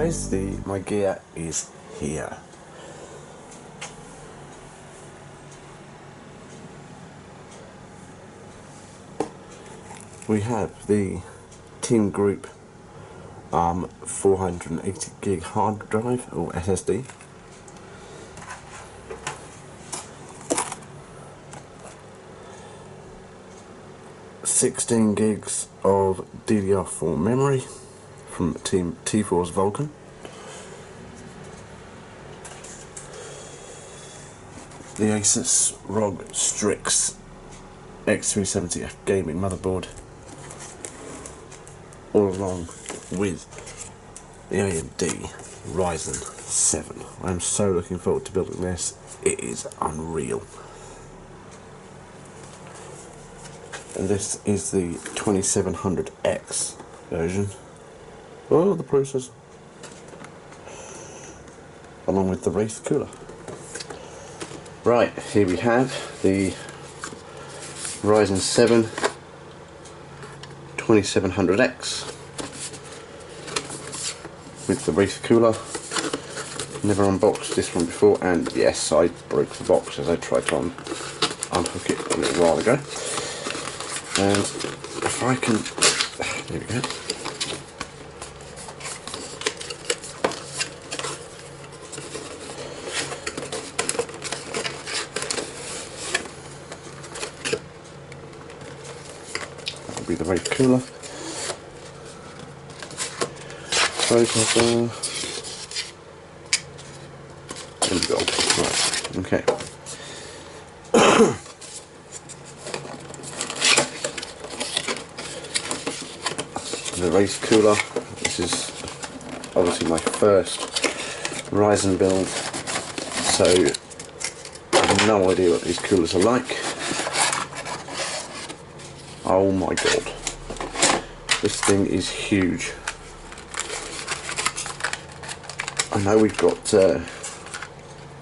guys, my gear is here. We have the Team Group 480 gig hard drive or SSD. (16 gigs of DDR4 memory from Team T4's Vulcan. The Asus ROG Strix X370F gaming motherboard, all along with the AMD Ryzen 7. I'm so looking forward to building this. It is unreal. And this is the 2700X version. Oh, the processor. Along with the Wraith cooler. Right, here we have the Ryzen 7 2700X with the Wraith cooler. Never unboxed this one before, and yes, I broke the box as I tried to unhook it a little while ago. And if I can, there we go. That'll be the Wraith cooler. Processor. There we go. Right. Okay. The Wraith cooler. This is obviously my first Ryzen build, so I have no idea what these coolers are like. Oh my god, this thing is huge. I know we've got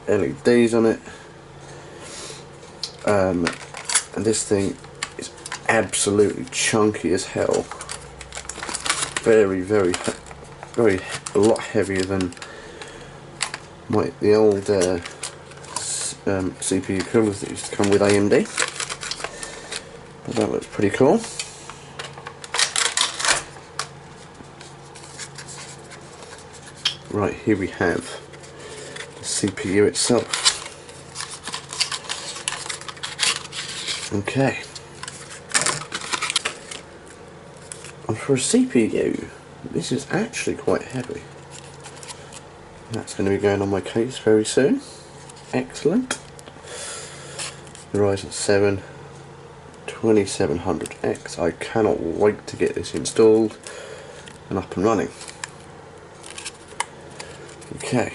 LEDs on it, and this thing is absolutely chunky as hell. Very, a lot heavier than the old CPU coolers that used to come with AMD. But that looks pretty cool. Right, here we have the CPU itself. Okay. And for a CPU, this is actually quite heavy. That's going to be going on my case very soon. Excellent. The Ryzen 7 2700X. I cannot wait to get this installed and up and running. Okay.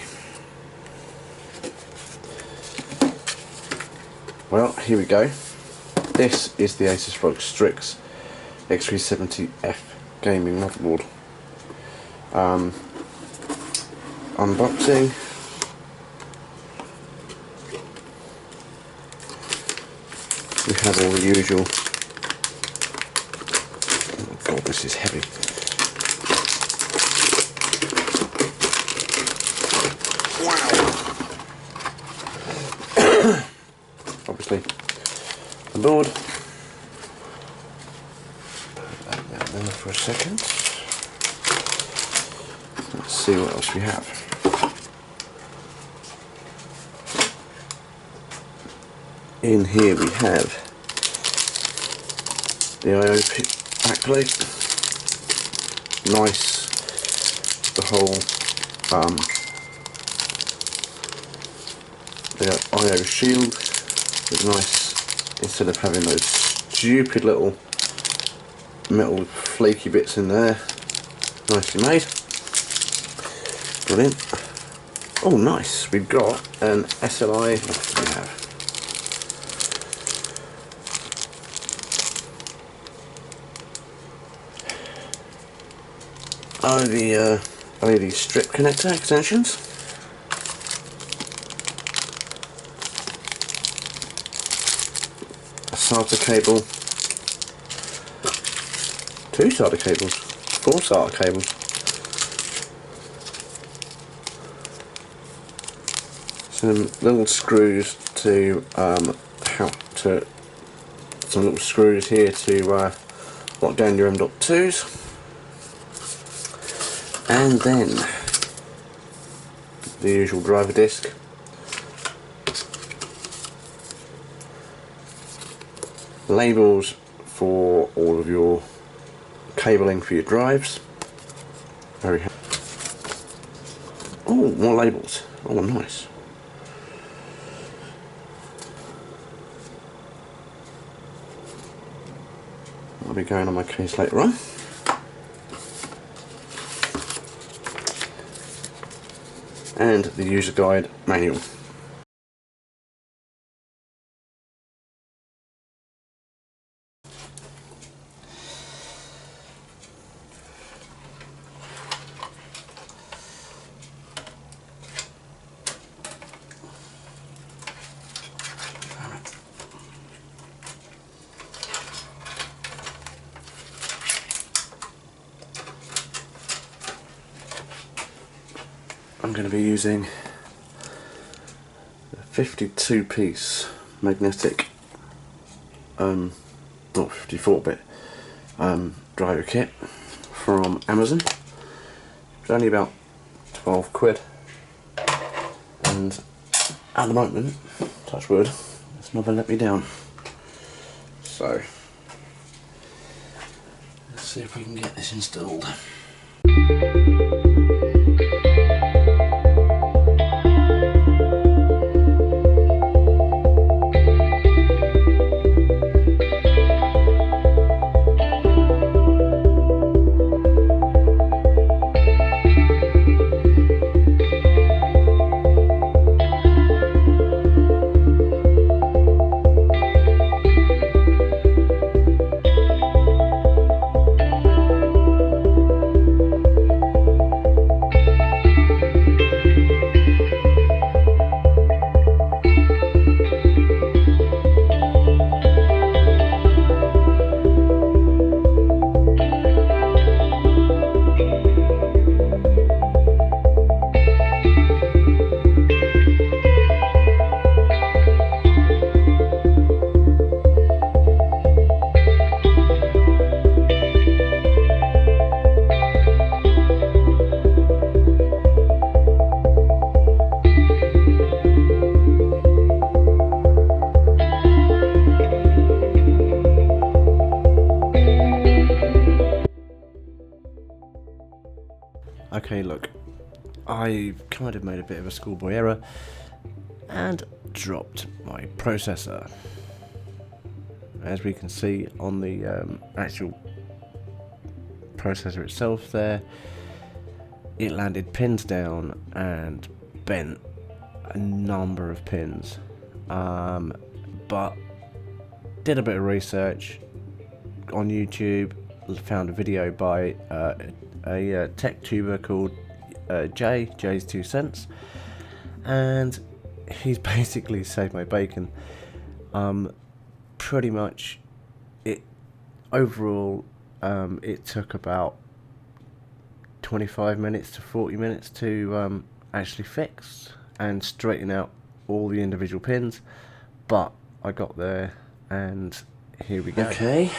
Well, here we go. This is the Asus ROG Strix X370F gaming motherboard. Unboxing. We have all the usual. Oh god, this is heavy. Wow. Obviously, the board. For a second. Let's see what else we have. In here we have the IO backplate. Nice. The whole the IO shield is nice, instead of having those stupid little metal flaky bits in there. Nicely made. Brilliant. Oh nice, we've got an SLI, what do we have? Oh, the LED strip connector extensions. A SATA cable. 2 SATA cables. 4 SATA cables. some little screws to some little screws here to lock down your M.2s, and then the usual driver disc, labels for all of your cabling for your drives. Very happy. Oh, more labels. Oh, nice. I'll be going on my case later on. And the user guide manual. I'm going to be using a 52 piece magnetic, not 54 bit driver kit from Amazon. It's only about 12 quid, and at the moment, touch wood, it's never let me down. So let's see if we can get this installed. Okay, look, I kind of made a bit of a schoolboy error and dropped my processor. As we can see on the actual processor itself there, it landed pins down and bent a number of pins, but did a bit of research on YouTube, found a video by a tech tuber called Jay's 2 cents, and he's basically saved my bacon. Pretty much it overall it took about 25 minutes to 40 minutes to actually fix and straighten out all the individual pins, but I got there and here we go. Okay,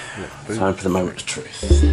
time for the moment of truth.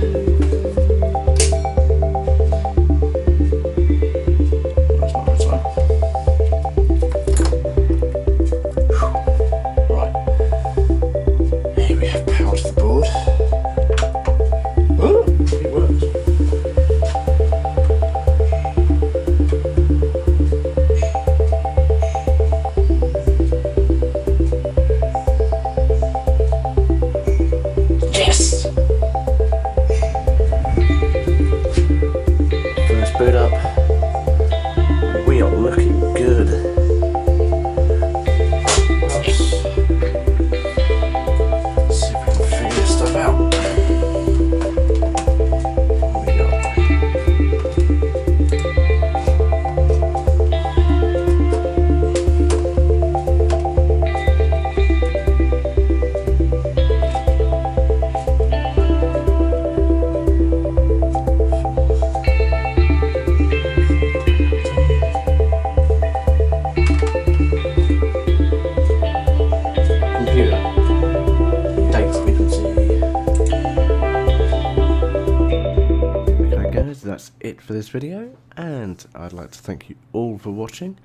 that's it for this video, and I'd like to thank you all for watching.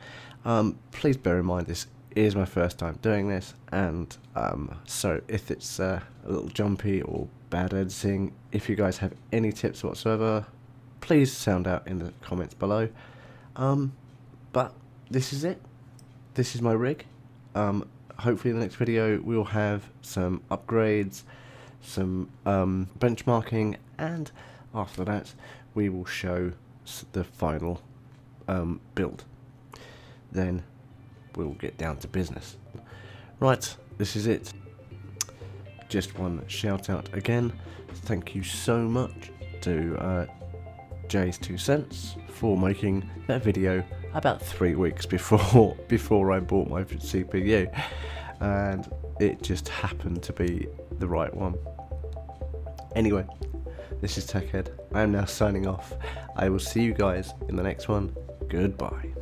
Please bear in mind this is my first time doing this, and so if it's a little jumpy or bad editing, if you guys have any tips whatsoever, please sound out in the comments below. But this is it. This is my rig. Hopefully in the next video we'll have some upgrades, some benchmarking, and after that we will show the final build. Then we'll get down to business. Right, this is it. Just one shout out again. Thank you so much to Jay's 2 cents for making that video about 3 weeks before I bought my CPU, and it just happened to be the right one. Anyway, this is TechHead. I am now signing off. I will see you guys in the next one. Goodbye.